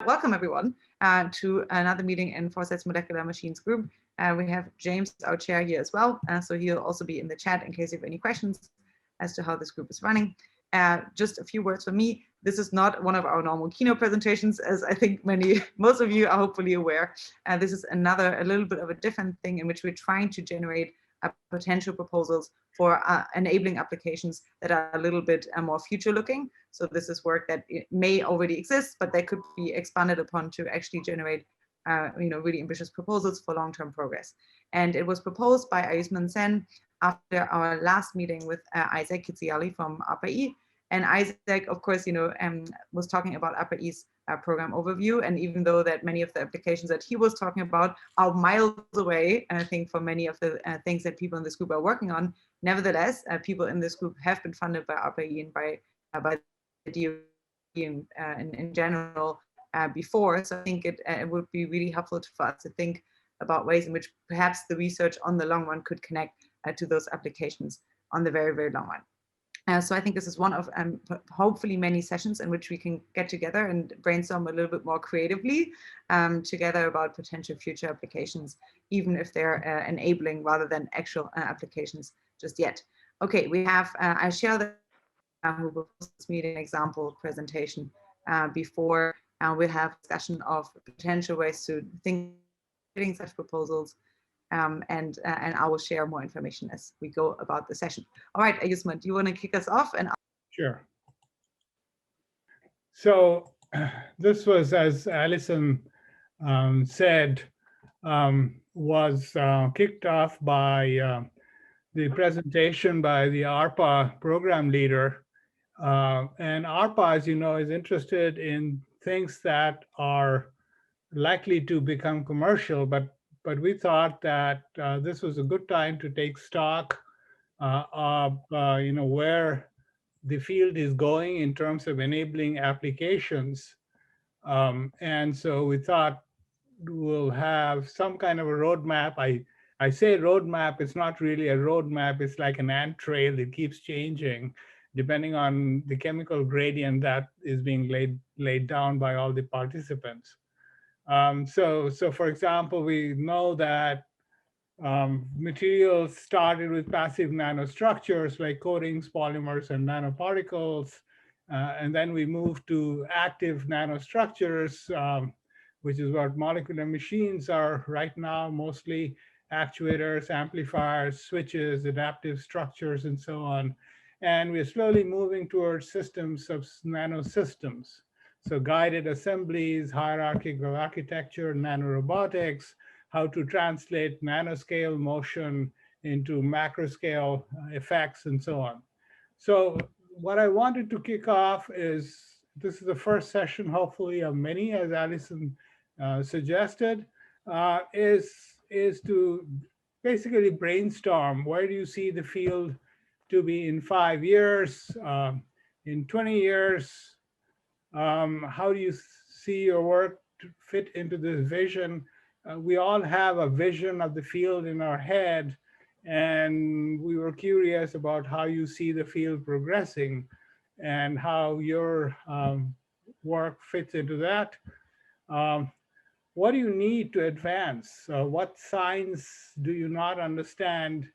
Welcome everyone to another meeting in Foresight's Molecular Machines group. We have James, our chair, here as well. So he'll also be in the chat in case you have any questions as to how this group is running. Just a few words from me. This is not one of our normal keynote presentations, as I think most of you are hopefully aware. This is a little bit of a different thing in which we're trying to generate potential proposals for enabling applications that are a little bit more future looking. So this is work that it may already exist, but that could be expanded upon to actually generate really ambitious proposals for long-term progress. And it was proposed by Ayusman Sen after our last meeting with Isaac Kitziali from ARPA-E. And Isaac, of course, was talking about ARPA-E's program overview. And even though that many of the applications that he was talking about are miles away, I think, from many of the things that people in this group are working on, nevertheless, people in this group have been funded by ARPA-E and by the DOE in general before. So I think it would be really helpful for us to think about ways in which perhaps the research on the long run could connect to those applications on the very, very long run. So I think this is one of hopefully many sessions in which we can get together and brainstorm a little bit more creatively together about potential future applications, even if they're enabling rather than actual applications just yet. Okay, we have, I share the this meeting example presentation before we'll have discussion of potential ways to think such proposals. And I will share more information as we go about the session. All right, Ayusman, do you want to kick us off? Sure. So this was, as Alison said, was kicked off by the presentation by the ARPA program leader. And ARPA, as you know, is interested in things that are likely to become commercial, but we thought that this was a good time to take stock of where the field is going in terms of enabling applications. And so we thought we'll have some kind of a roadmap. I say roadmap, it's not really a roadmap, it's like an ant trail. It keeps changing depending on the chemical gradient that is being laid down by all the participants. So for example, we know that materials started with passive nanostructures like coatings, polymers, and nanoparticles. And then we moved to active nanostructures, which is what molecular machines are right now, mostly actuators, amplifiers, switches, adaptive structures, and so on. And we're slowly moving towards systems of nanosystems. So guided assemblies, hierarchical architecture, nanorobotics, how to translate nanoscale motion into macroscale effects, and so on. So what I wanted to kick off is, this is the first session, hopefully of many, as Alison suggested, is to basically brainstorm. Where do you see the field to be in 5 years, in 20 years? How do you see your work to fit into this vision? We all have a vision of the field in our head, and we were curious about how you see the field progressing and how your work fits into that. What do you need to advance? What science do you not understand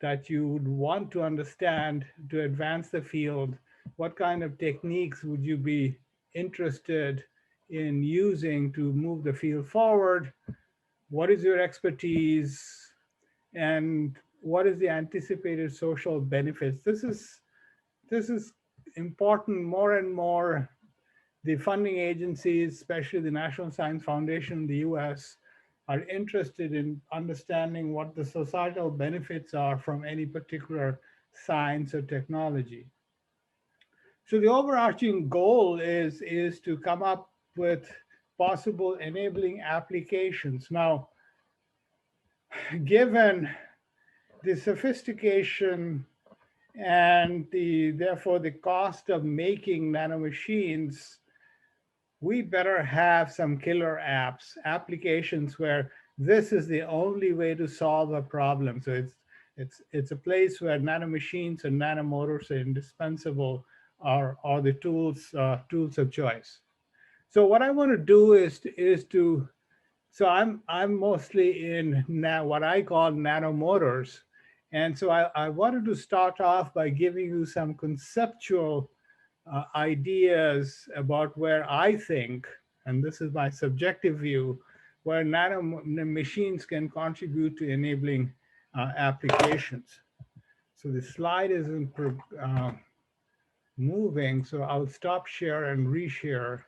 that you would want to understand to advance the field? What kind of techniques would you be interested in using to move the field forward? What is your expertise? And what is the anticipated social benefits? This is important. More and more, the funding agencies, especially the National Science Foundation in the US, are interested in understanding what the societal benefits are from any particular science or technology. So the overarching goal is to come up with possible enabling applications. Now, given the sophistication and therefore the cost of making nanomachines, we better have some killer applications where this is the only way to solve a problem. So it's a place where nanomachines and nanomotors are indispensable, are the tools of choice. So what I want to do is to so I'm mostly in now what I call nanomotors. And so I wanted to start off by giving you some conceptual ideas about where I think, and this is my subjective view, where nano machines can contribute to enabling applications. So the slide isn't moving, so I'll stop share and reshare,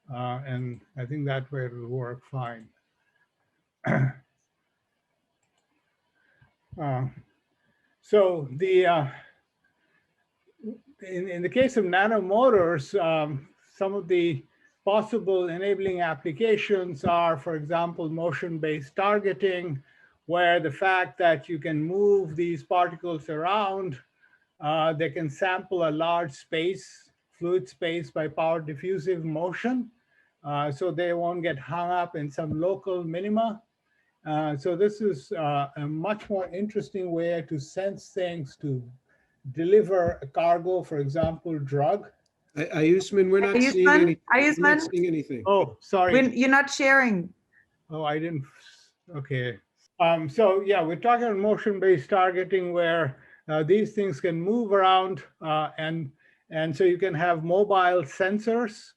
and I think that way it'll work fine. So in the case of nanomotors, some of the possible enabling applications are, for example, motion-based targeting, where the fact that you can move these particles around, they can sample a large space, fluid space, by power diffusive motion, so they won't get hung up in some local minima. So this is a much more interesting way to sense things, to deliver a cargo, for example, drug. Ayusman, we're not seeing any. We're not Ayusman, seeing anything. Oh, sorry. you're not sharing. Oh, I didn't. Okay. So yeah, we're talking about motion-based targeting, where these things can move around, and so you can have mobile sensors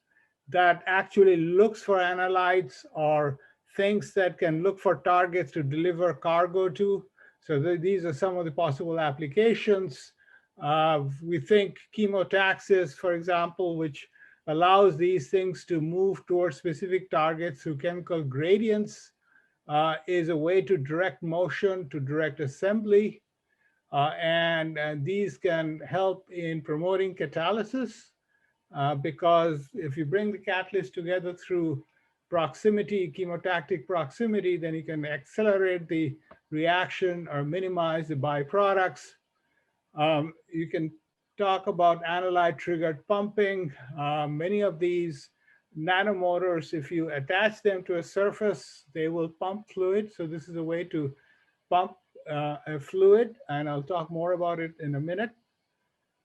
that actually looks for analytes or things that can look for targets to deliver cargo to. So these are some of the possible applications. We think chemotaxis, for example, which allows these things to move towards specific targets through chemical gradients, is a way to direct motion, to direct assembly. And these can help in promoting catalysis, because if you bring the catalyst together through proximity, chemotactic proximity, then you can accelerate the reaction or minimize the byproducts. You can talk about analyte triggered pumping. Many of these nanomotors, if you attach them to a surface, they will pump fluid. So this is a way to pump a fluid, and I'll talk more about it in a minute.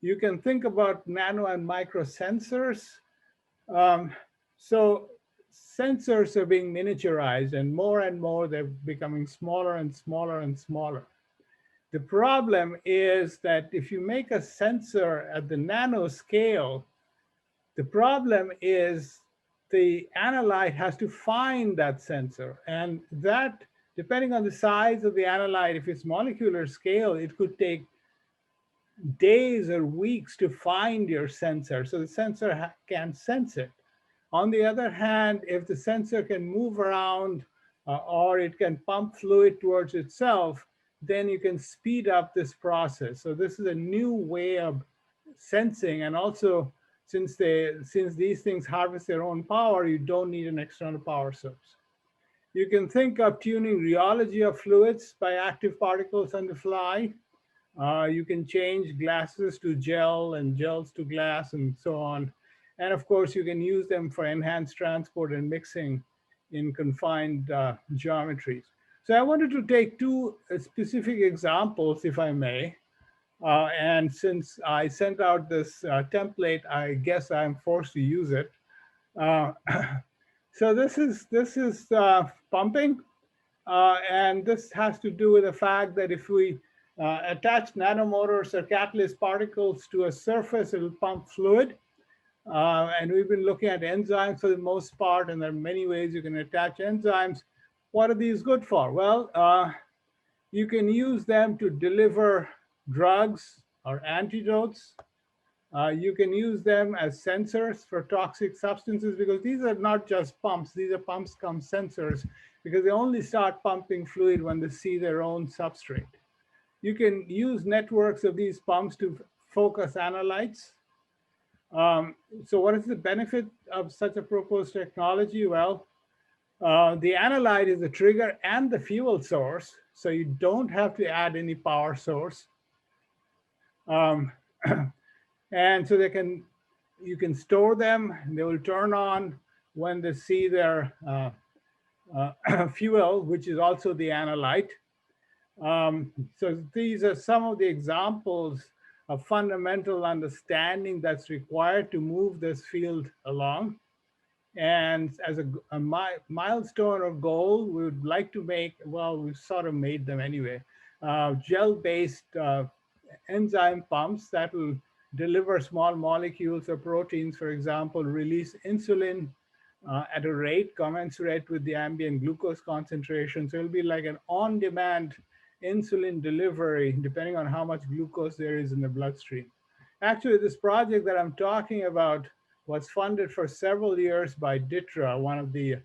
You can think about nano and micro sensors. So sensors are being miniaturized, and more they're becoming smaller and smaller and smaller. The problem is that if you make a sensor at the nano scale, the problem is the analyte has to find that sensor. And that, depending on the size of the analyte, if it's molecular scale, it could take days or weeks to find your sensor. So the sensor can sense it. On the other hand, if the sensor can move around or it can pump fluid towards itself, then you can speed up this process. So this is a new way of sensing. And also, since these things harvest their own power, you don't need an external power source. You can think of tuning rheology of fluids by active particles on the fly. You can change glasses to gel and gels to glass and so on. And of course, you can use them for enhanced transport and mixing in confined geometries. So I wanted to take two specific examples, if I may. And since I sent out this template, I guess I'm forced to use it. So this is pumping. And this has to do with the fact that if we attach nanomotors or catalyst particles to a surface, it will pump fluid. And we've been looking at enzymes for the most part, and there are many ways you can attach enzymes. What are these good for? Well, you can use them to deliver drugs or antidotes. You can use them as sensors for toxic substances, because these are not just pumps. These are pumps come sensors, because they only start pumping fluid when they see their own substrate. You can use networks of these pumps to focus analytes. So what is the benefit of such a proposed technology? Well, the analyte is the trigger and the fuel source, so you don't have to add any power source. And so you can store them, and they will turn on when they see their fuel, which is also the analyte. So these are some of the examples of fundamental understanding that's required to move this field along. And as a milestone or goal, we would like to make, well, we've sort of made them anyway, gel-based enzyme pumps that will deliver small molecules or proteins, for example, release insulin at a rate commensurate with the ambient glucose concentration. So it'll be like an on-demand insulin delivery, depending on how much glucose there is in the bloodstream. Actually, this project that I'm talking about was funded for several years by DITRA, one of the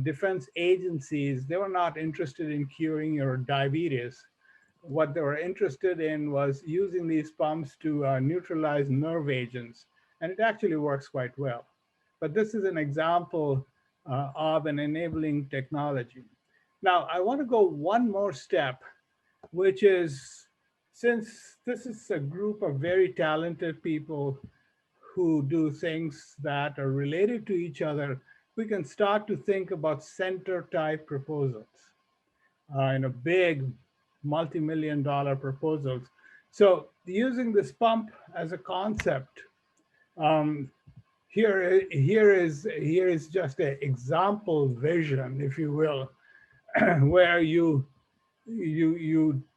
defense agencies. They were not interested in curing your diabetes. What they were interested in was using these pumps to neutralize nerve agents, and it actually works quite well. But this is an example of an enabling technology. Now, I want to go one more step, which is, since this is a group of very talented people who do things that are related to each other, we can start to think about center type proposals in a big multi-million-dollar proposals. So using this pump as a concept, here is just an example vision, if you will, where you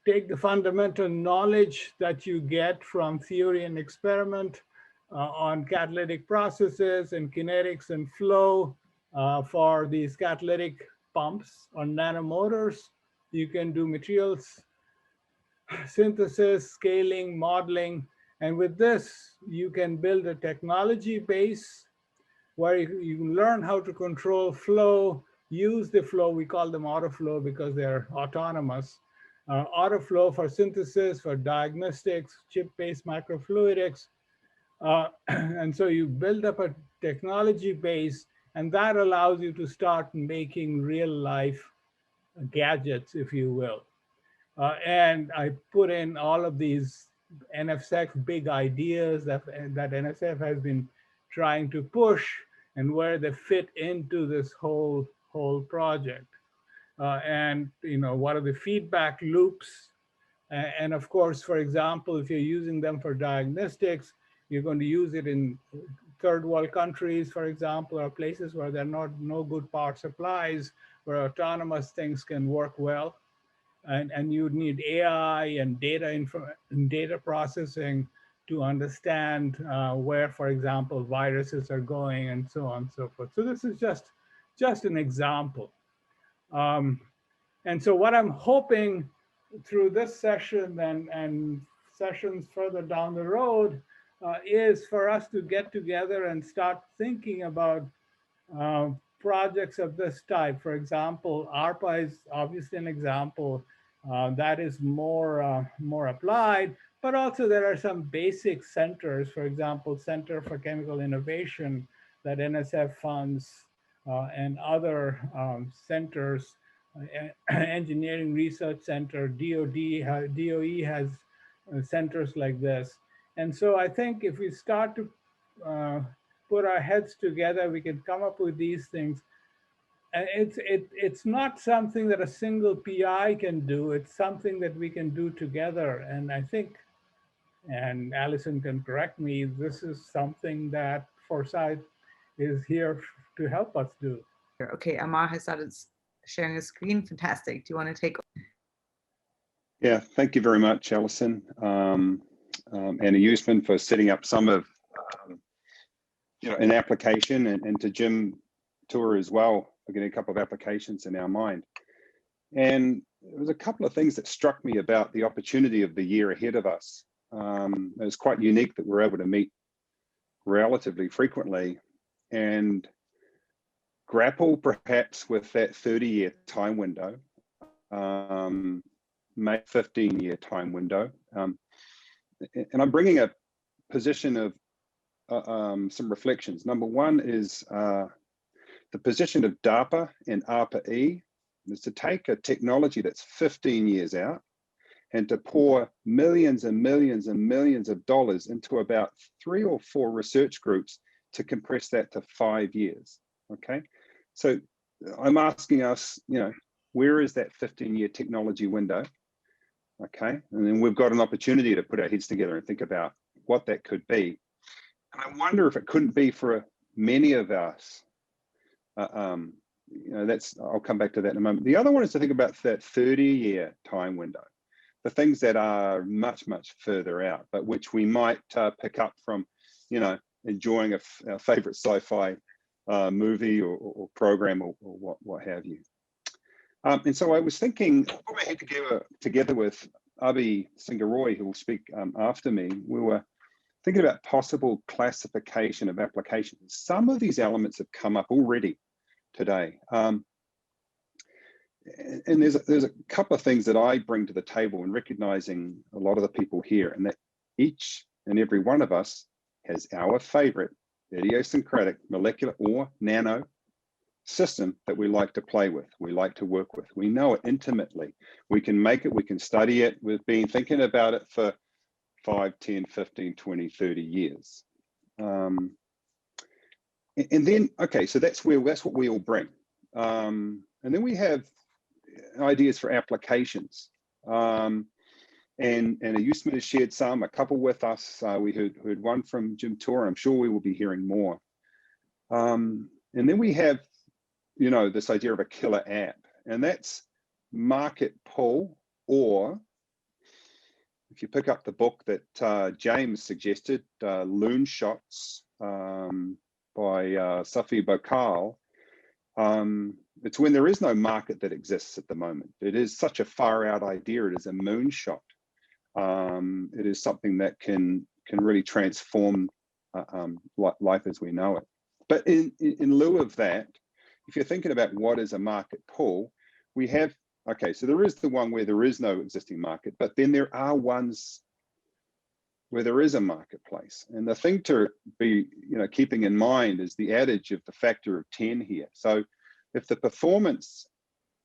take the fundamental knowledge that you get from theory and experiment on catalytic processes and kinetics and flow for these catalytic pumps or nanomotors. You can do materials synthesis, scaling, modeling, and with this, you can build a technology base where you can learn how to control flow, use the flow. We call them autoflow because they're autonomous. Autoflow for synthesis, for diagnostics, chip-based microfluidics. And so you build up a technology base, and that allows you to start making real life gadgets, if you will. And I put in all of these NSF's big ideas that NSF has been trying to push and where they fit into this whole project. And what are the feedback loops? And of course, for example, if you're using them for diagnostics, you're going to use it in third world countries, for example, or places where there are no good power supplies, where autonomous things can work well. And you need AI and data processing to understand where, for example, viruses are going and so on and so forth. So this is just an example. And so what I'm hoping through this session and sessions further down the road is for us to get together and start thinking about projects of this type. For example, ARPA is obviously an example that is more applied, but also there are some basic centers, for example, Center for Chemical Innovation that NSF funds and other centers, Engineering Research Center, DOE has centers like this. And so I think if we start to put our heads together, we can come up with these things. And it's not something that a single PI can do. It's something that we can do together. And I think, and Allison can correct me, this is something that Foresight is here to help us do. Okay, Amar has started sharing a screen. Fantastic. Do you want to take? Yeah, thank you very much, Allison, and Ayusman for setting up some of an application, and to Jim Tour as well for getting a couple of applications in our mind. And there was a couple of things that struck me about the opportunity of the year ahead of us. It was quite unique that we're able to meet relatively frequently and grapple perhaps with that 30-year time window, maybe 15-year time window. And I'm bringing a position of some reflections. Number one is the position of DARPA and ARPA-E is to take a technology that's 15 years out and to pour millions and millions and millions of dollars into about 3 or 4 research groups to compress that to 5 years, okay? So I'm asking us, where is that 15-year technology window, okay? And then we've got an opportunity to put our heads together and think about what that could be. And I wonder if it couldn't be for many of us I'll come back to that in a moment. The other one is to think about that 30-year time window, the things that are much, much further out, but which we might pick up from, enjoying a favorite sci-fi movie or program or what have you. And so I was thinking, I put my head together with Abhi Singaroy, who will speak after me. We were thinking about possible classification of applications. Some of these elements have come up already today. And there's a couple of things that I bring to the table in recognizing a lot of the people here, and that each and every one of us has our favorite idiosyncratic molecular or nano system that we like to play with, we like to work with. We know it intimately. We can make it, we can study it. We've been thinking about it for 5, 10, 15, 20, 30 years. And then, okay, so that's what we all bring. And then we have ideas for applications. And Ayusman has shared a couple with us. We heard one from Jim Tor, and I'm sure we will be hearing more. And then we have, this idea of a killer app, and that's market pull, or if you pick up the book that James suggested, Loon Shots by Safi Bakal, it's when there is no market that exists at the moment. It is such a far out idea. It is a moonshot. It is something that can really transform life as we know it. But in lieu of that, if you're thinking about what is a market pull, we have, okay, so there is the one where there is no existing market, but then there are ones where there is a marketplace. And the thing to be, keeping in mind is the adage of the factor of 10 here. So if the performance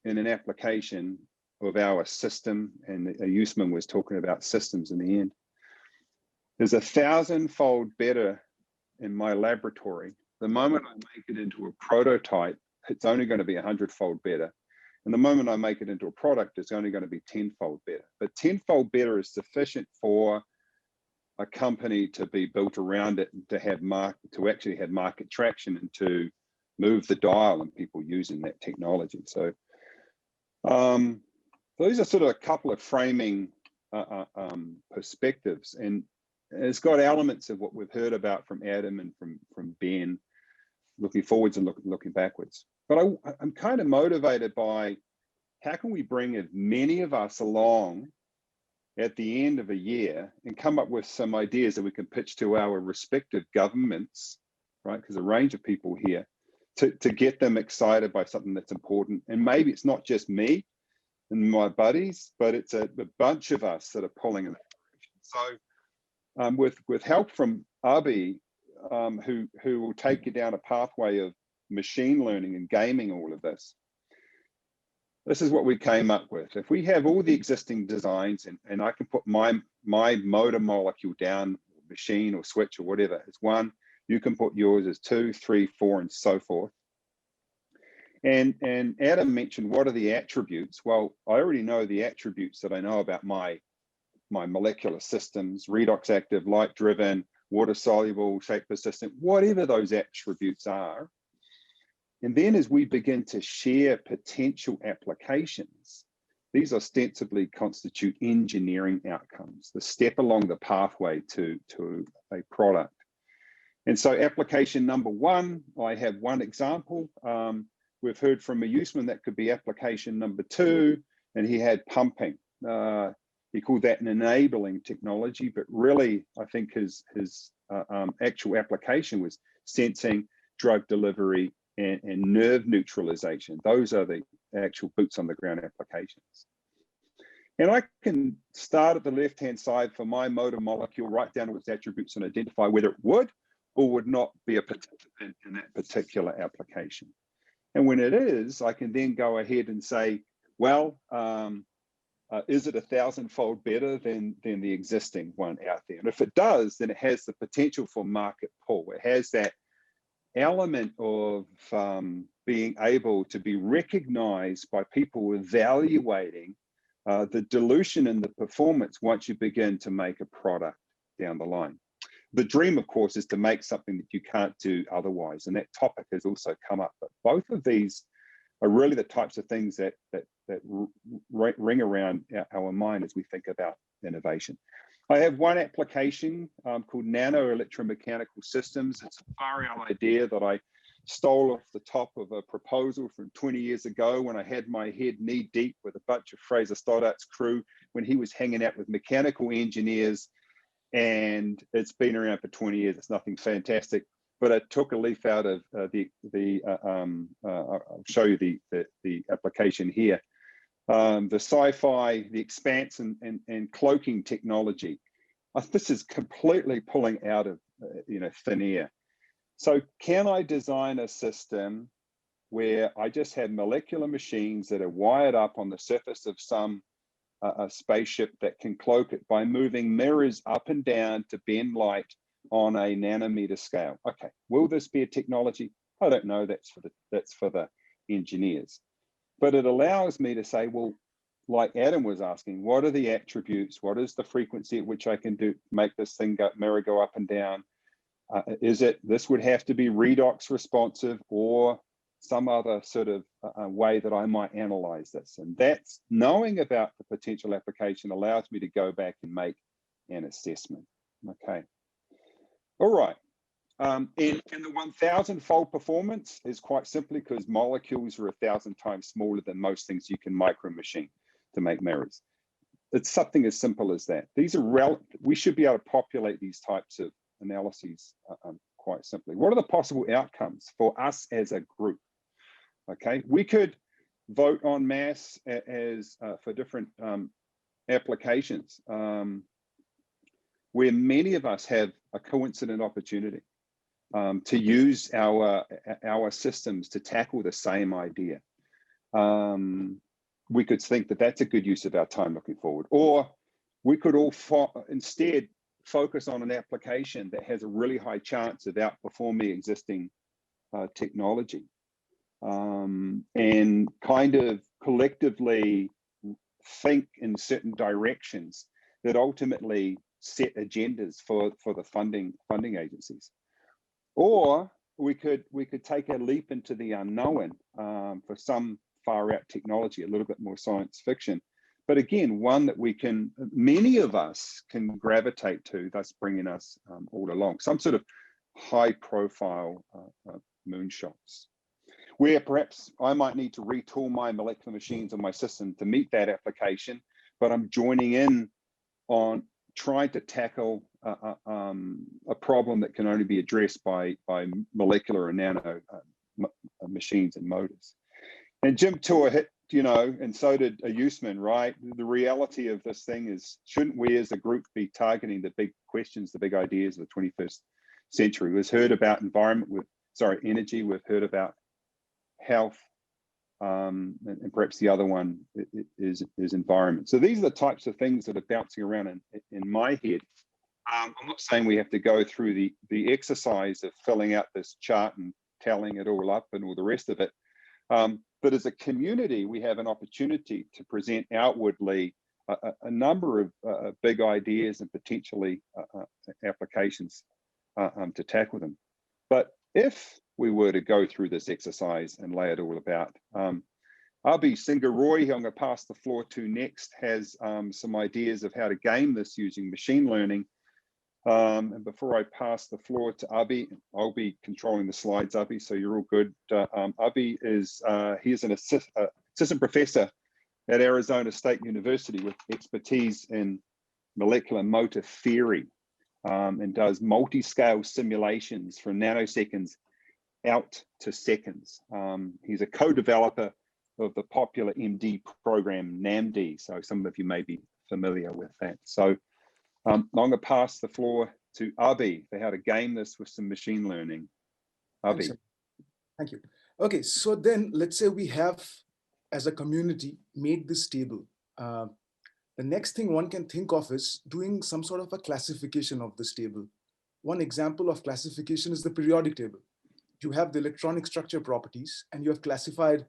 in an application of our system, and Ayusman was talking about systems in the end, is 1,000-fold better in my laboratory, the moment I make it into a prototype, it's only going to be 100-fold better. And the moment I make it into a product, it's only going to be 10-fold better. But 10-fold better is sufficient for a company to be built around it and to actually have market traction and to move the dial and people using that technology. So those are sort of a couple of framing perspectives, and it's got elements of what we've heard about from Adam and from Ben, looking forwards and looking backwards. But I'm kind of motivated by how can we bring as many of us along at the end of a year and come up with some ideas that we can pitch to our respective governments, right? Because a range of people here, to get them excited by something that's important. And maybe it's not just me and my buddies, but it's a bunch of us that are pulling in that direction. So with help from Abhi, who will take you down a pathway of machine learning and gaming all of this, this is what we came up with. If we have all the existing designs and I can put my motor molecule down, machine or switch or whatever as 1, you can put yours as 2, 3, 4, and so forth. And Adam mentioned, what are the attributes? Well, I already know the attributes that I know about my molecular systems: redox active, light driven, water soluble, shape persistent, whatever those attributes are. And then as we begin to share potential applications, these ostensibly constitute engineering outcomes, the step along the pathway to a product. And so application number 1, I have one example. We've heard from Ayusman that could be application number 2, and he had pumping. He called that an enabling technology, but really I think his actual application was sensing, drug delivery, and nerve neutralization. Those are the actual boots on the ground applications. And I can start at the left-hand side for my motor molecule, write down its attributes and identify whether it would or would not be a participant in that particular application. And when it is, I can then go ahead and say, well, is it 1,000-fold better than the existing one out there? And if it does, then it has the potential for market pull. It has that element of being able to be recognized by people evaluating the dilution in the performance once you begin to make a product down the line. The dream, of course, is to make something that you can't do otherwise, and that topic has also come up. But both of these are really the types of things that ring around our mind as we think about innovation. I have one application called Nano Electromechanical Systems. It's a far-out idea that I stole off the top of a proposal from 20 years ago when I had my head knee deep with a bunch of Fraser Stoddart's crew when he was hanging out with mechanical engineers, and it's been around for 20 years. It's nothing fantastic, but I took a leaf out of I'll show you the application here. The sci-fi, the expanse and cloaking technology. This is completely pulling out of thin air. So can I design a system where I just have molecular machines that are wired up on the surface of some a spaceship that can cloak it by moving mirrors up and down to bend light on a nanometer scale? Okay, will this be a technology? I don't know. That's for the engineers. But it allows me to say, well, like Adam was asking, what are the attributes? What is the frequency at which I can make this thing mirror go up and down? This would have to be redox responsive or some other sort of way that I might analyze this. And that's knowing about the potential application allows me to go back and make an assessment. Okay. All right. And the 1,000-fold performance is quite simply because molecules are 1,000 times smaller than most things you can micro machine to make mirrors. It's something as simple as that. These are we should be able to populate these types of analyses quite simply. What are the possible outcomes for us as a group? Okay, we could vote en masse as for different applications where many of us have a coincident opportunity to use our systems to tackle the same idea. We could think that that's a good use of our time looking forward, or we could all instead focus on an application that has a really high chance of outperforming existing technology, and kind of collectively think in certain directions that ultimately set agendas for the funding agencies. Or we could take a leap into the unknown for some far out technology, a little bit more science fiction, but again, one that many of us can gravitate to, thus bringing us all along. Some sort of high profile moonshots, where perhaps I might need to retool my molecular machines or my system to meet that application, but I'm joining in on trying to tackle a problem that can only be addressed by molecular and nano machines and motors. And Jim Tour hit, and so did Ayusman, right? The reality of this thing is, shouldn't we as a group be targeting the big questions, the big ideas of the 21st century? We've heard about energy, we've heard about health, and perhaps the other one is environment. So these are the types of things that are bouncing around in my head. I'm not saying we have to go through the exercise of filling out this chart and tallying it all up and all the rest of it. But as a community, we have an opportunity to present outwardly a number of big ideas and potentially applications to tackle them. But if we were to go through this exercise and lay it all about, Abhi Singaroy, who I'm going to pass the floor to next, has some ideas of how to game this using machine learning. And before I pass the floor to Abhi, I'll be controlling the slides, Abhi, so you're all good. Abhi is he's an assistant professor at Arizona State University with expertise in molecular motor theory, and does multi-scale simulations from nanoseconds out to seconds. He's a co-developer of the popular MD program NAMD, so some of you may be familiar with that. So I'm going to pass the floor to Abhi for how to game this with some machine learning. Abhi. Thank you. Okay, so then let's say we have, as a community, made this table. The next thing one can think of is doing some sort of a classification of this table. One example of classification is the periodic table. You have the electronic structure properties, and you have classified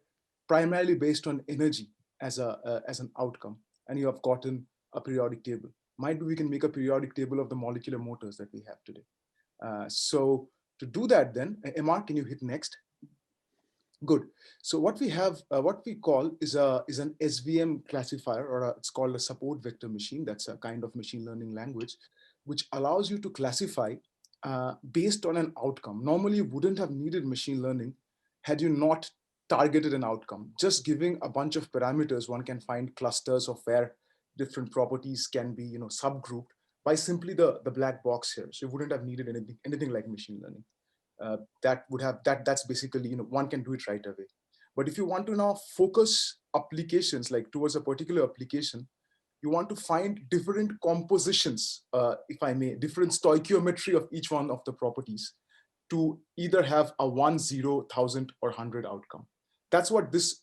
primarily based on energy as an outcome, and you have gotten a periodic table. Might be we can make a periodic table of the molecular motors that we have today. So to do that then, Amar, can you hit next? Good. So what we have, what we call is an SVM classifier, or it's called a support vector machine. That's a kind of machine learning language, which allows you to classify based on an outcome. Normally, you wouldn't have needed machine learning had you not targeted an outcome. Just giving a bunch of parameters, one can find clusters of where different properties can be, subgrouped by simply the black box here. So you wouldn't have needed anything like machine learning. That's basically, one can do it right away. But if you want to now focus applications like towards a particular application, you want to find different compositions, if I may, different stoichiometry of each one of the properties to either have a 1, 0, 1,000 or 100 outcome. That's what this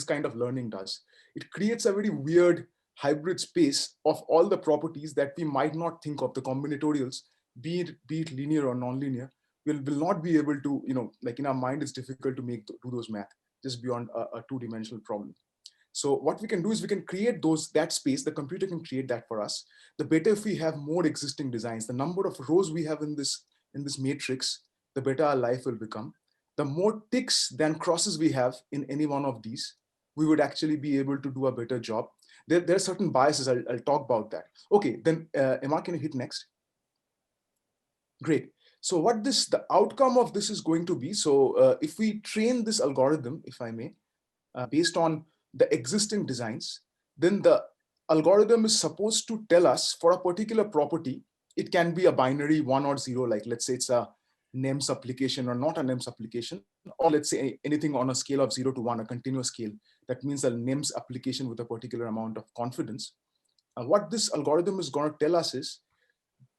kind of learning does. It creates a very weird hybrid space of all the properties that we might not think of, the combinatorials, be it linear or nonlinear. Will not be able to, like in our mind, it's difficult to do those math just beyond a two-dimensional problem. So what we can do is we can create that space. The computer can create that for us. The better if we have more existing designs, the number of rows we have in this matrix, the better our life will become. The more ticks than crosses we have in any one of these, we would actually be able to do a better job. There are certain biases. I'll talk about that. Okay, then Amar, can you hit next? Great. So the outcome of this is going to be, so if we train this algorithm, if I may, based on the existing designs, then the algorithm is supposed to tell us for a particular property, it can be a binary 1 or 0, like let's say it's a NEMS application or not a NEMS application, or let's say anything on a scale of 0 to 1, a continuous scale. That means a NEMS application with a particular amount of confidence. What this algorithm is going to tell us is,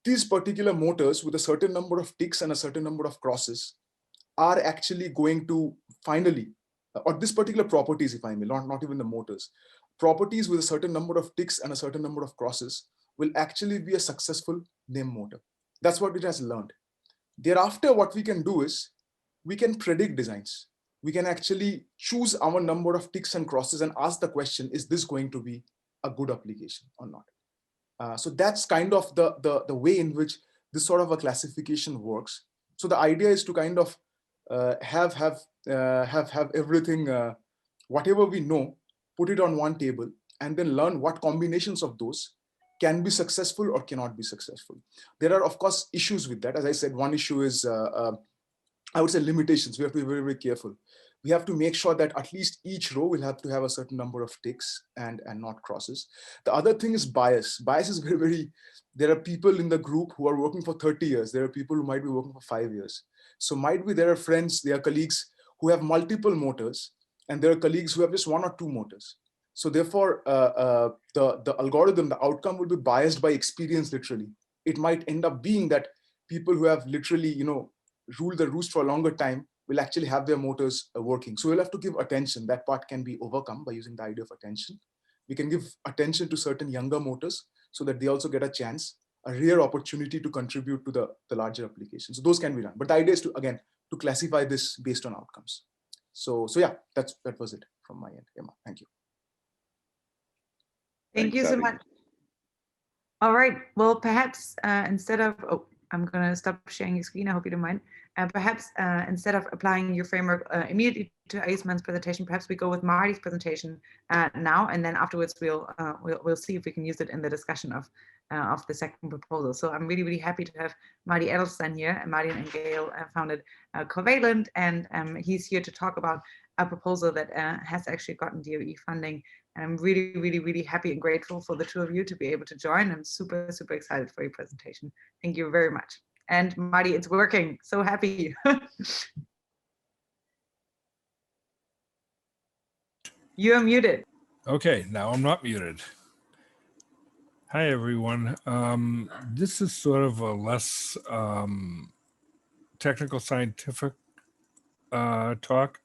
these particular motors with a certain number of ticks and a certain number of crosses are actually going to finally, or this particular properties, if I may, not even the motors, properties with a certain number of ticks and a certain number of crosses will actually be a successful NEM motor. That's what it has learned. Thereafter, what we can do is we can predict designs. We can actually choose our number of ticks and crosses and ask the question, is this going to be a good application or not? So that's kind of the way in which this sort of a classification works. So the idea is to kind of have everything, whatever we know, put it on one table, and then learn what combinations of those can be successful or cannot be successful. There are, of course, issues with that. As I said, one issue is, I would say, limitations. We have to be very, very careful. We have to make sure that at least each row will have to have a certain number of ticks and not crosses. The other thing is bias. Bias is very, very, there are people in the group who are working for 30 years. There are people who might be working for 5 years. So might be there are friends, there are colleagues who have multiple motors, and there are colleagues who have just 1 or 2 motors. So therefore, the algorithm, the outcome will be biased by experience, literally. It might end up being that people who have literally, ruled the roost for a longer time will actually have their motors working. So we'll have to give attention. That part can be overcome by using the idea of attention. We can give attention to certain younger motors so that they also get a chance, a rare opportunity to contribute to the larger application. So those can be done. But the idea is to, again, to classify this based on outcomes. So yeah, that was it from my end. Emma, thank you. Thank you so much. All right. Well, perhaps instead of, I'm going to stop sharing your screen. I hope you don't mind. Perhaps instead of applying your framework immediately to Ayusman's presentation, perhaps we go with Marty's presentation now, and then afterwards we'll see if we can use it in the discussion of the second proposal. So I'm really, really happy to have Marty Edelstein here. And Marty and Gayle founded Covalent, and he's here to talk about a proposal that has actually gotten DOE funding. And I'm really, really, really happy and grateful for the two of you to be able to join. I'm super, super excited for your presentation. Thank you very much. And Marty, it's working. So happy. You are muted. Okay, now I'm not muted. Hi, everyone. This is sort of a less technical scientific talk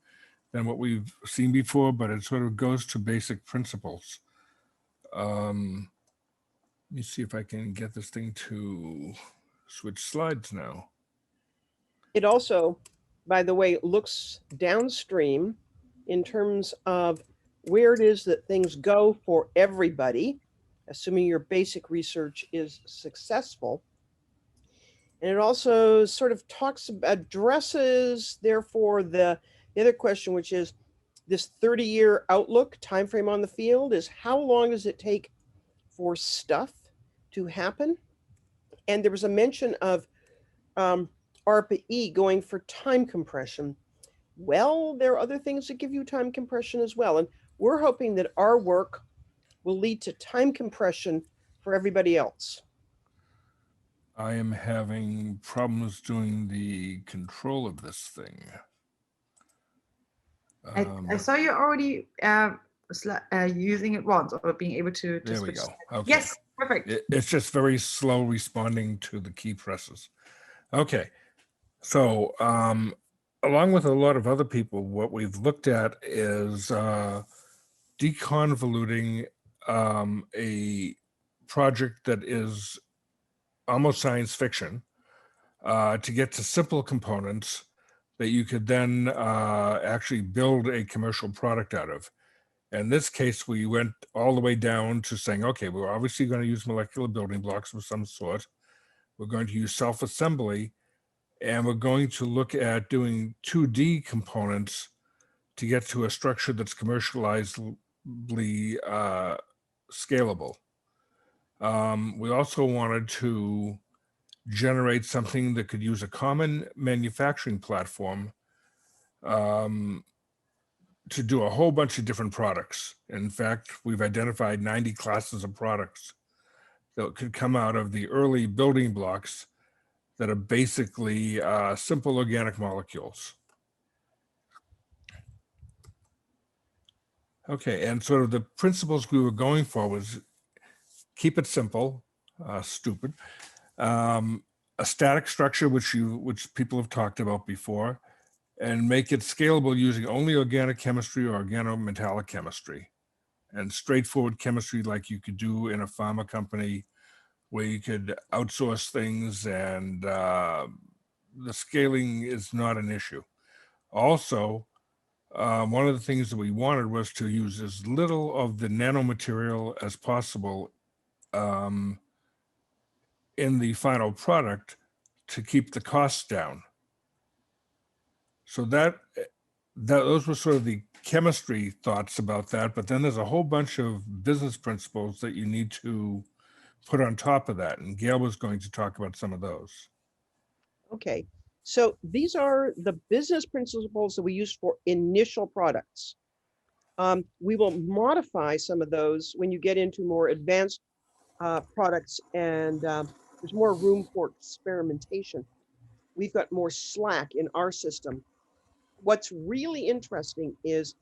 than what we've seen before, but it sort of goes to basic principles. Let me see if I can get this thing to switch slides now. It also, by the way, looks downstream in terms of where it is that things go for everybody, assuming your basic research is successful. And it also sort of addresses, therefore, the other question, which is this 30-year outlook timeframe on the field is how long does it take for stuff to happen? And there was a mention of ARPA-E going for time compression. Well, there are other things that give you time compression as well. And we're hoping that our work will lead to time compression for everybody else. I am having problems doing the control of this thing. I saw you already using it once, or being able to There we switch. go. Okay. Yes, perfect. It's just very slow responding to the key presses. Okay. So along with a lot of other people, what we've looked at is deconvoluting a project that is almost science fiction to get to simple components that you could then actually build a commercial product out of. In this case, we went all the way down to saying, okay, we're obviously going to use molecular building blocks of some sort. We're going to use self-assembly, and we're going to look at doing 2D components to get to a structure that's commercializably scalable. We also wanted to generate something that could use a common manufacturing platform to do a whole bunch of different products. In fact, we've identified 90 classes of products that could come out of the early building blocks that are basically simple organic molecules. Okay, and sort of the principles we were going for was keep it simple, stupid, a static structure, which people have talked about before, and make it scalable using only organic chemistry or organometallic chemistry, and straightforward chemistry like you could do in a pharma company where you could outsource things, and the scaling is not an issue. Also, one of the things that we wanted was to use as little of the nanomaterial as possible in the final product to keep the costs down. So those were sort of the chemistry thoughts about that, but then there's a whole bunch of business principles that you need to put on top of that, and Gayle was going to talk about some of those. Okay, so these are the business principles that we use for initial products. We will modify some of those when you get into more advanced products, and there's more room for experimentation. We've got more slack in our system. What's really interesting is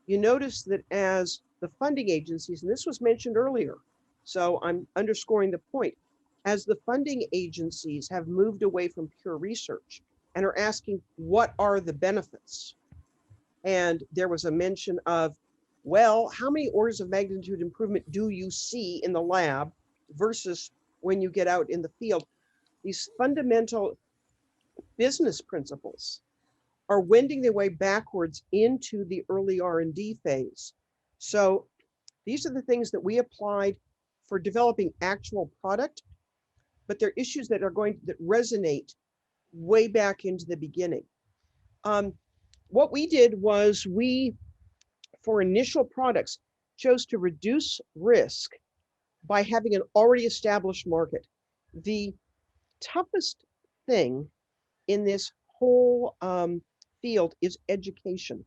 you notice that as the funding agencies, and this was mentioned earlier, so I'm underscoring the point, as the funding agencies have moved away from pure research and are asking, what are the benefits? And there was a mention of, well, how many orders of magnitude improvement do you see in the lab versus when you get out in the field? These fundamental business principles are wending their way backwards into the early R&D phase. So these are the things that we applied for developing actual product, but they're issues that resonate way back into the beginning. What we did was for initial products, chose to reduce risk by having an already established market. The toughest thing in this whole field is education.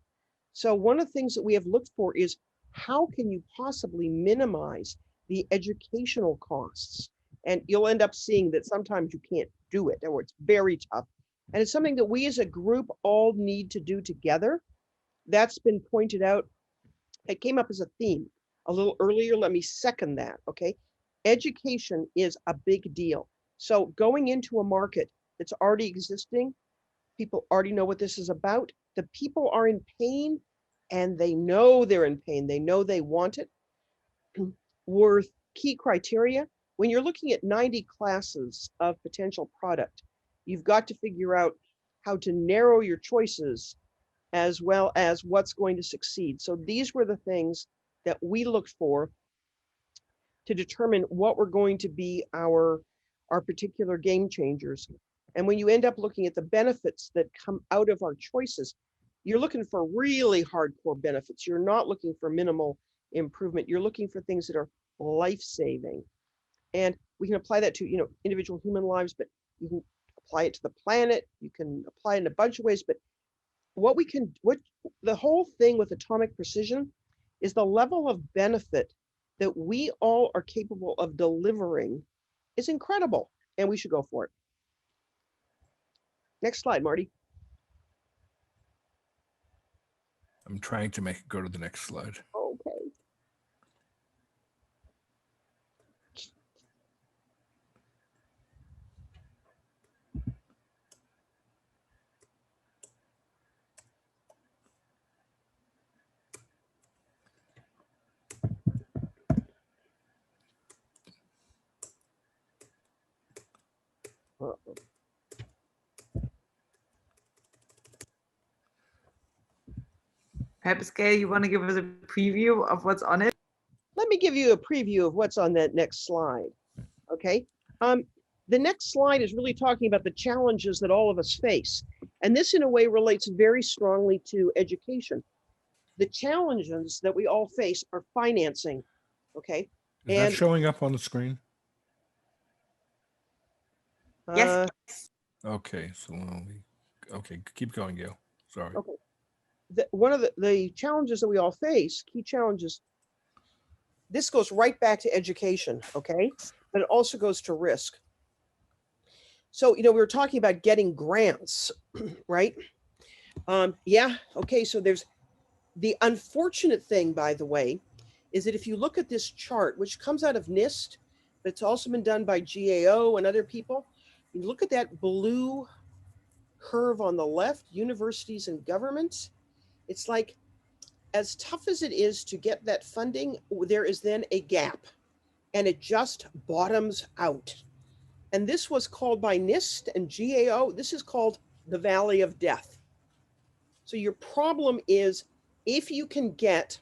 So one of the things that we have looked for is how can you possibly minimize the educational costs? And you'll end up seeing that sometimes you can't do it, or it's very tough. And it's something that we as a group all need to do together. That's been pointed out. It came up as a theme a little earlier. Let me second that, okay? Education is a big deal. So going into a market that's already existing, people already know what this is about. The people are in pain, and they know they're in pain. They know they want it. Were key criteria. When you're looking at 90 classes of potential product, you've got to figure out how to narrow your choices as well as what's going to succeed. So these were the things that we looked for to determine what were going to be our particular game changers. And when you end up looking at the benefits that come out of our choices, you're looking for really hardcore benefits. You're not looking for minimal improvement. You're looking for things that are life-saving. And we can apply that to, you know, individual human lives, but you can apply it to the planet. You can apply it in a bunch of ways. But what the whole thing with atomic precision is the level of benefit that we all are capable of delivering is incredible, and we should go for it. Next slide, Marty. I'm trying to make it go to the next slide. Okay. Uh-oh. Perhaps, Gayle, you want to give us a preview of what's on it? Let me give you a preview of what's on that next slide. Okay. The next slide is really talking about the challenges that all of us face. And this in a way relates very strongly to education. The challenges that we all face are financing. Okay. Is that showing up on the screen? Yes. Okay, so okay, keep going, Gayle. Sorry. Okay. One of the challenges that we all face, key challenges, this goes right back to education, okay? But it also goes to risk. So, you know, we were talking about getting grants, right? Yeah, okay, so there's the unfortunate thing, by the way, is that if you look at this chart, which comes out of NIST, but it's also been done by GAO and other people, you look at that blue curve on the left, universities and governments, it's like, as tough as it is to get that funding, there is then a gap and it just bottoms out. And this was called by NIST and GAO, this is called the Valley of Death. So your problem is if you can get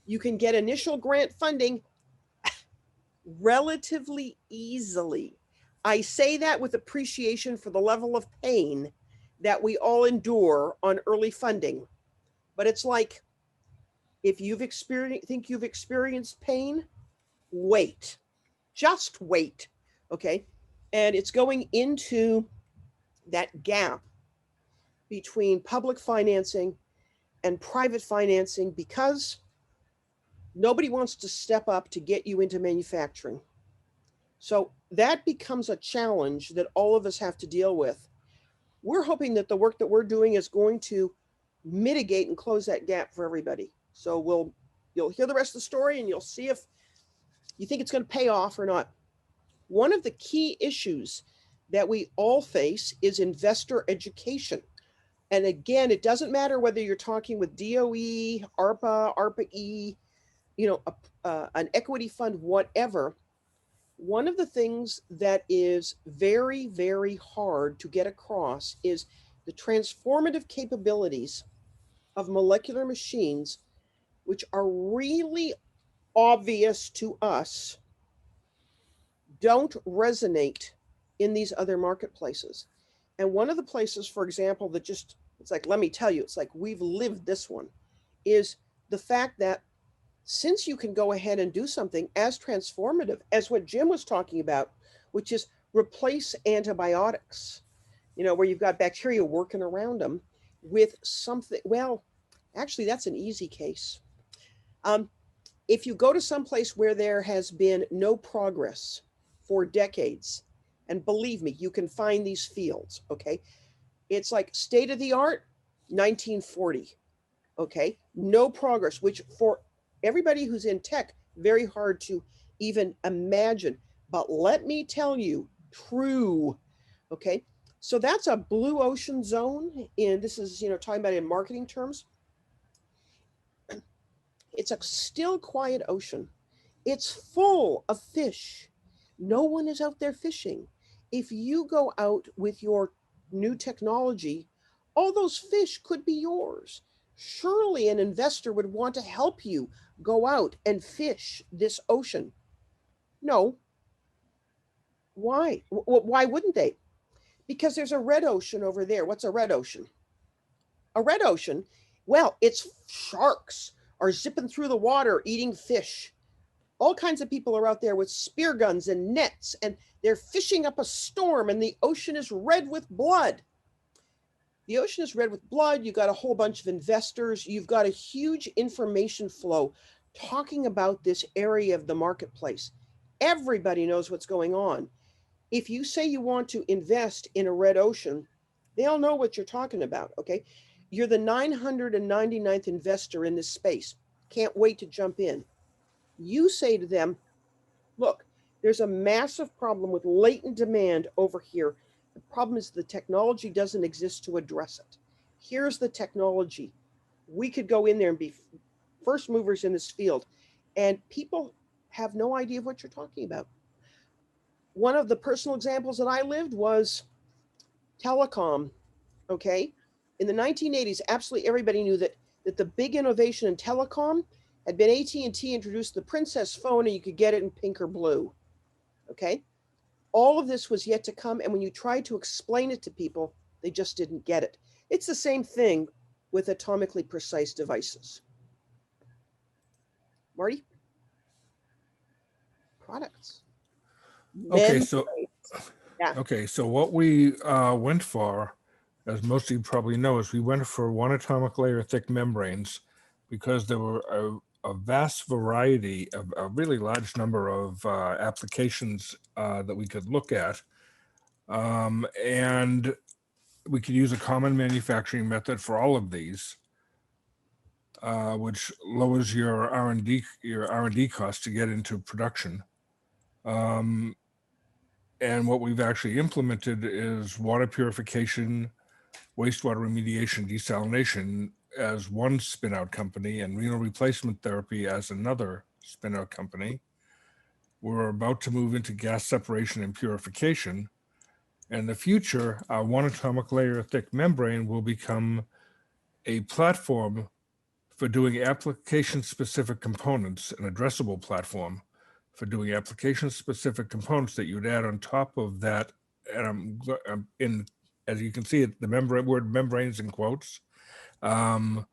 initial grant funding relatively easily. I say that with appreciation for the level of pain that we all endure on early funding. But it's like, if you've experienced pain, wait, just wait, okay? And it's going into that gap between public financing and private financing because nobody wants to step up to get you into manufacturing. So that becomes a challenge that all of us have to deal with. We're hoping that the work that we're doing is going to mitigate and close that gap for everybody. So you'll hear the rest of the story and you'll see if you think it's going to pay off or not. One of the key issues that we all face is investor education. And again, it doesn't matter whether you're talking with DOE, ARPA, ARPA-E, you know, an equity fund, whatever. One of the things that is very, very hard to get across is the transformative capabilities of molecular machines, which are really obvious to us, don't resonate in these other marketplaces. And one of the places, for example, that just, it's like, let me tell you, it's like we've lived this one, is the fact that since you can go ahead and do something as transformative as what Jim was talking about, which is replace antibiotics, you know, where you've got bacteria working around them with something, well, actually, that's an easy case. If you go to some place where there has been no progress for decades, and believe me, you can find these fields, okay? It's like state of the art, 1940, okay? No progress, which for everybody who's in tech, very hard to even imagine. But let me tell you, true, okay? So that's a blue ocean zone, and this is, you know, talking about in marketing terms. It's a still quiet ocean. It's full of fish. No one is out there fishing. If you go out with your new technology, all those fish could be yours. Surely an investor would want to help you go out and fish this ocean. No. Why? Why wouldn't they? Because there's a red ocean over there. What's a red ocean? A red ocean, well, it's sharks are zipping through the water, eating fish. All kinds of people are out there with spear guns and nets, and they're fishing up a storm, and the ocean is red with blood. The ocean is red with blood. You've got a whole bunch of investors. You've got a huge information flow talking about this area of the marketplace. Everybody knows what's going on. If you say you want to invest in a red ocean, they all know what you're talking about, okay? You're the 999th investor in this space. Can't wait to jump in. You say to them, look, there's a massive problem with latent demand over here. The problem is the technology doesn't exist to address it. Here's the technology. We could go in there and be first movers in this field. And people have no idea what you're talking about. One of the personal examples that I lived was telecom, okay? In the 1980s, absolutely everybody knew that the big innovation in telecom had been AT&T introduced the Princess phone, and you could get it in pink or blue, okay? All of this was yet to come, and when you tried to explain it to people, they just didn't get it. It's the same thing with atomically precise devices. Marty? Products. Okay, so Yeah. okay, so what we went for, as most of you probably know, is we went for 1 atomic layer thick membranes because there were a vast variety of a really large number of applications that we could look at, and we could use a common manufacturing method for all of these, which lowers your R&D costs to get into production. And what we've actually implemented is water purification, wastewater remediation, desalination as one spin-out company, and renal replacement therapy as another spin-out company. We're about to move into gas separation and purification. In the future, our 1 atomic layer thick membrane will become a platform for doing application-specific components, an addressable platform for doing application-specific components that you'd add on top of that. And as you can see, the word membranes in quotes, on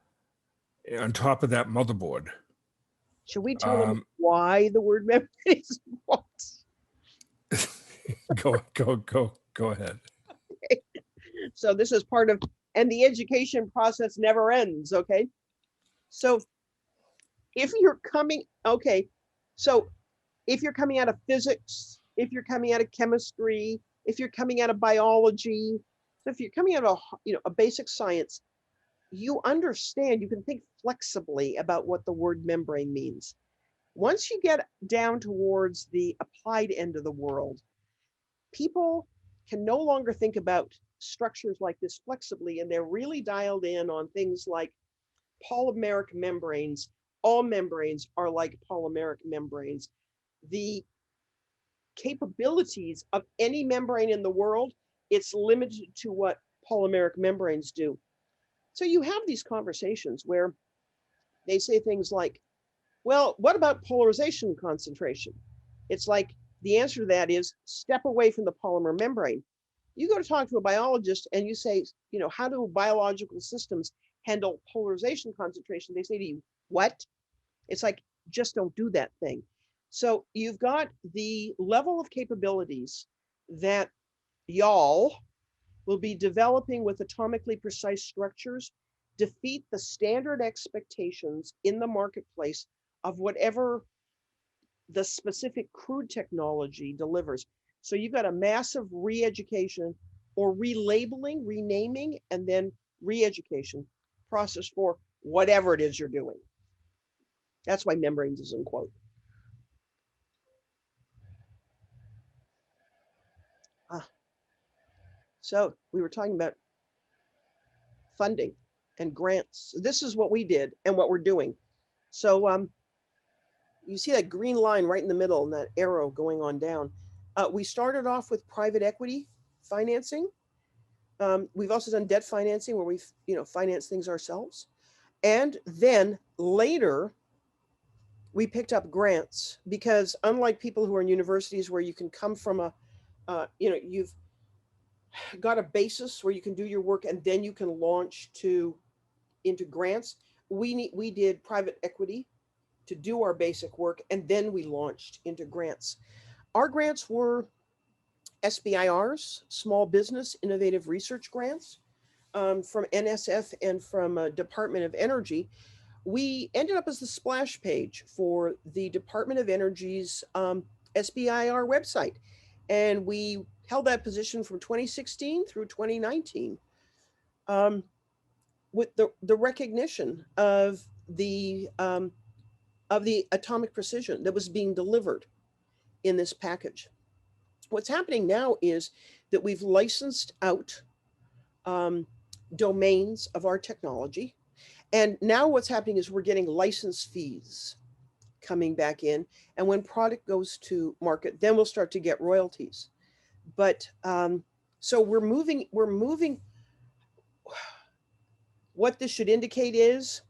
top of that motherboard. Should we tell them why the word membrane is in quotes? Go ahead. Okay. So this is part of, and the education process never ends, okay? So if you're coming, okay, so if you're coming out of physics, if you're coming out of chemistry, if you're coming out of biology, so if you're coming out of a basic science, you understand, you can think flexibly about what the word membrane means. Once you get down towards the applied end of the world, people can no longer think about structures like this flexibly, and they're really dialed in on things like polymeric membranes. All membranes are like polymeric membranes. The capabilities of any membrane in the world, it's limited to what polymeric membranes do. So you have these conversations where they say things like, well, what about polarization concentration? It's like the answer to that is step away from the polymer membrane. You go to talk to a biologist and you say, how do biological systems handle polarization concentration? They say to you, what? It's like, just don't do that thing. So you've got the level of capabilities that y'all will be developing with atomically precise structures, defeat the standard expectations in the marketplace of whatever the specific crude technology delivers. So you've got a massive re-education or relabeling, renaming, and then re-education process for whatever it is you're doing. That's why membranes is in quote. So we were talking about funding and grants. This is what we did and what we're doing. So you see that green line right in the middle and that arrow going on down. We started off with private equity financing. We've also done debt financing where we've financed things ourselves. And then later, we picked up grants because unlike people who are in universities where you can come from you've got a basis where you can do your work and then you can launch into grants. We did private equity to do our basic work, and then we launched into grants. Our grants were SBIRs, Small Business Innovative Research Grants, from NSF and from Department of Energy. We ended up as the splash page for the Department of Energy's SBIR website. And we held that position from 2016 through 2019 with the recognition of the atomic precision that was being delivered in this package. What's happening now is that we've licensed out domains of our technology. And now what's happening is we're getting license fees coming back in. And when product goes to market, then we'll start to get royalties. But so we're moving. What this should indicate is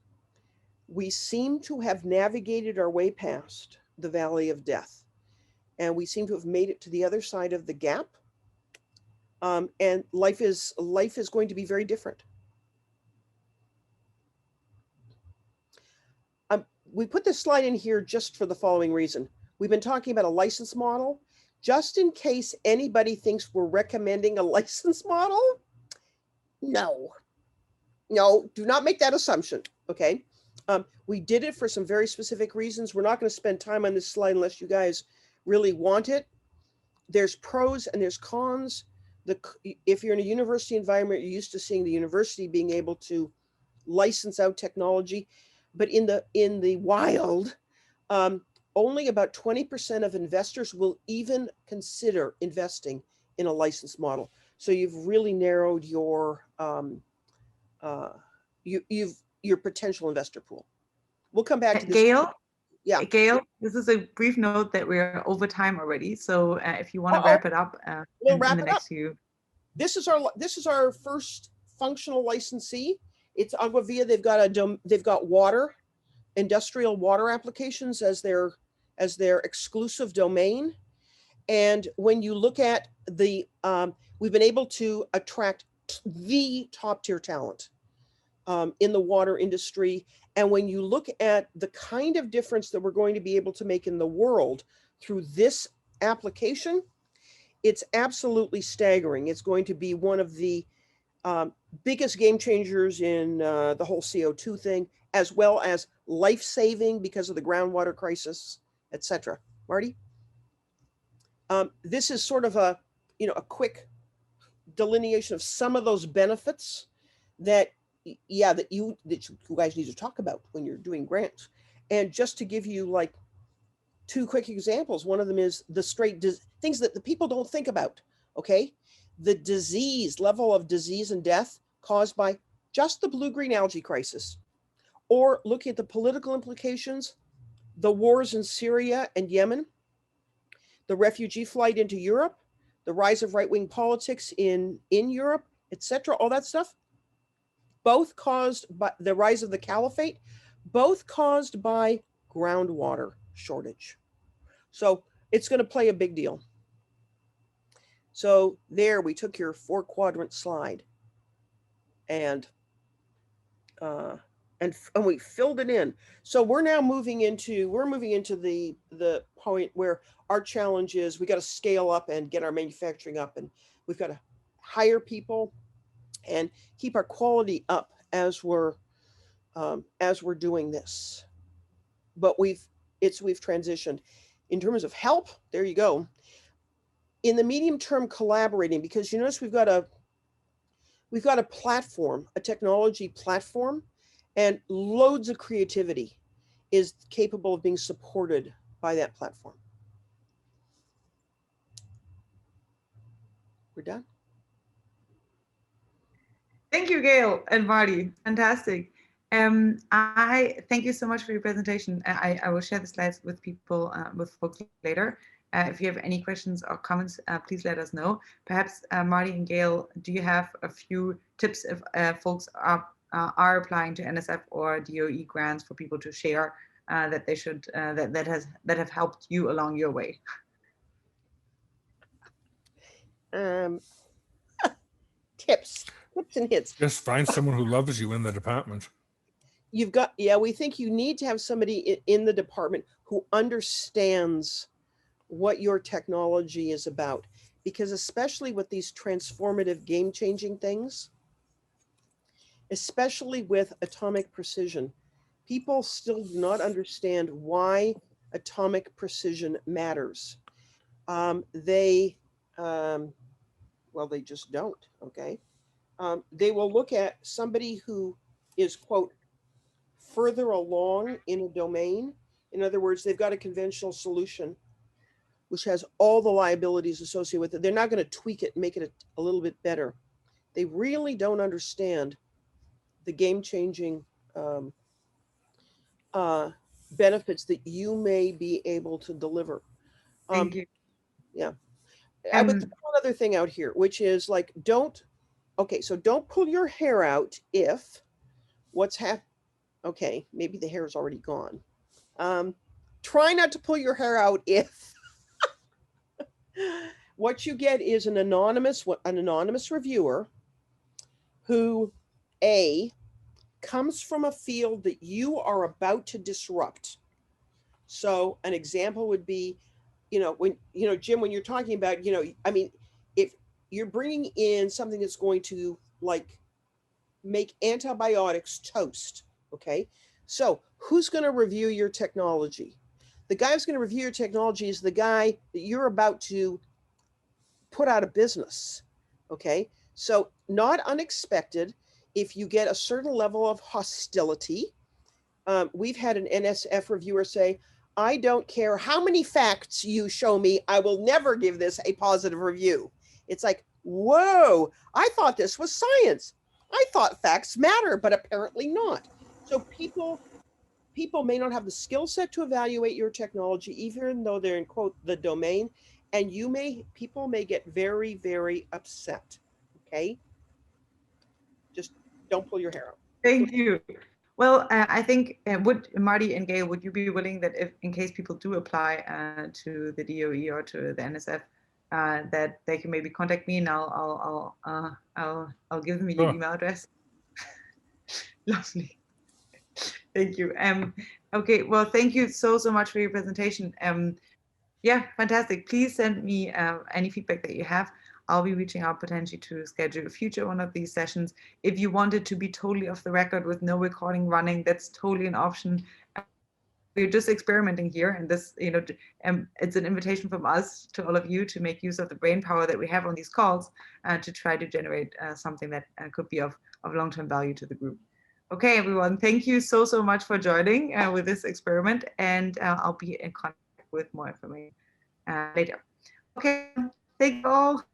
we seem to have navigated our way past the valley of death. And we seem to have made it to the other side of the gap. And life is going to be very different. We put this slide in here just for the following reason. We've been talking about a license model. Just in case anybody thinks we're recommending a license model, no, do not make that assumption, okay? We did it for some very specific reasons. We're not going to spend time on this slide unless you guys really want it. There's pros and there's cons. If you're in a university environment, you're used to seeing the university being able to license out technology. But in the wild, only about 20% of investors will even consider investing in a license model. So you've really narrowed your your potential investor pool. We'll come back to this. Gayle? Yeah. Gayle, this is a brief note that we're over time already. So if you want to wrap it up we'll in wrap the it next up. few. This is our first functional licensee. It's Aguavia. They've got water, industrial water applications as their exclusive domain. And when you look at the, we've been able to attract the top tier talent in the water industry. And when you look at the kind of difference that we're going to be able to make in the world through this application, it's absolutely staggering. It's going to be one of the biggest game changers in the whole CO2 thing, as well as life-saving because of the groundwater crisis, etc. Marty? This is sort of a quick delineation of some of those benefits that you guys need to talk about when you're doing grants. And just to give you like two quick examples, one of them is the things that the people don't think about, okay? The level of disease and death caused by just the blue-green algae crisis, or looking at the political implications, the wars in Syria and Yemen, the refugee flight into Europe, the rise of right-wing politics in Europe, etc., all that stuff, both caused by the rise of the caliphate, both caused by groundwater shortage. So it's going to play a big deal. So there we took your 4-quadrant slide and we filled it in. So we're now moving into the point where our challenge is we got to scale up and get our manufacturing up, and we've got to hire people and keep our quality up as we're doing this. But we've transitioned. In terms of help, there you go. In the medium term, collaborating, because you notice we've got a platform, a technology platform, and loads of creativity is capable of being supported by that platform. We're done. Thank you, Gayle and Marty. Fantastic. I thank you so much for your presentation. I will share the slides with people, with folks later. If you have any questions or comments, please let us know. Perhaps Marty and Gayle, do you have a few tips if folks are applying to NSF or DOE grants for people to share that they should that have helped you along your way? tips and hints. Just find someone who loves you in the department. You've got, yeah, we think you need to have somebody in the department who understands what your technology is about, because especially with these transformative game-changing things, especially with atomic precision, people still do not understand why atomic precision matters. Well, they just don't, okay? They will look at somebody who is, quote, further along in a domain. In other words, they've got a conventional solution which has all the liabilities associated with it. They're not going to tweak it and make it a little bit better. They really don't understand the game-changing benefits that you may be able to deliver. Thank you. Yeah. I would throw one other thing out here, which is like, don't pull your hair out if what's happening. Okay, maybe the hair is already gone. Try not to pull your hair out if what you get is an anonymous reviewer who, A, comes from a field that you are about to disrupt. So an example would be, Jim, when you're talking about, if you're bringing in something that's going to like make antibiotics toast, okay? So who's going to review your technology? The guy who's going to review your technology is the guy that you're about to put out of business, okay? So not unexpected, if you get a certain level of hostility. We've had an NSF reviewer say, I don't care how many facts you show me, I will never give this a positive review. It's like, whoa, I thought this was science. I thought facts matter, but apparently not. So people may not have the skill set to evaluate your technology, even though they're in, quote, the domain, and people may get very, very upset, okay? Just don't pull your hair out. Thank you. Well, I think, would Marty and Gayle, would you be willing that if, in case people do apply to the DOE or to the NSF, that they can maybe contact me and I'll give them your email address. Lovely. Thank you. Okay, well, thank you so much for your presentation. Yeah, fantastic. Please send me any feedback that you have. I'll be reaching out potentially to schedule a future one of these sessions. If you wanted to be totally off the record with no recording running, that's totally an option. We're just experimenting here, and this, it's an invitation from us to all of you to make use of the brain power that we have on these calls to try to generate something that could be of long-term value to the group. Okay, everyone, thank you so much for joining with this experiment, and I'll be in contact with more information later. Okay, thank you all.